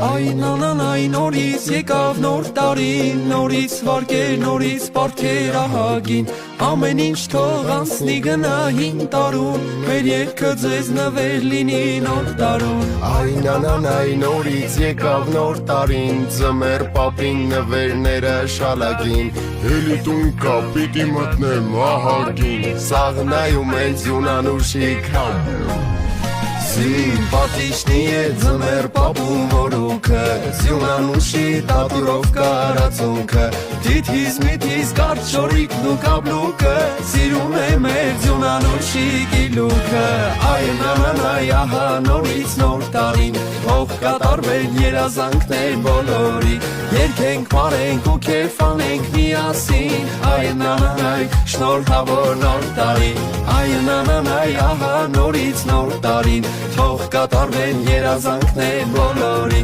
Այն անանայն նորից եկավ նոր տարին, նորից վարկեր, նորից պարտքեր ահագին, ամեն ինչ թող անցնի գնա հին տարուն, մեր երգը ձեզ նվեր լինի նոր տարուն։ Այն անանայն նորից եկավ նոր տարին, ձմեր պապին նվերները շալագին, հելի տուն կա պիտի մտնեմ ահագին, սաղնայում են ձյունանուշի քամ։ Սիմպատիչնի է ձմեր պապում որուքը, Ձյունանուշի տատուրով կարացունքը, Դիթիզ միտիզ կարդ շորիկն ու կաբլուկը, Սիրում է մեր Ձյունանուշի գիլուքը։ Այն անանայ ահա նորից նոր տարին, Թող կատարվեն երազանքներ բոլորի, Երգենք պարենք ու կերվանենք միասին, Այն անանայ շնորհավոր նոր տարին, Այն անանայ ահա նորից նոր տարին, Թող կատարվեն երազանքներ բոլորի,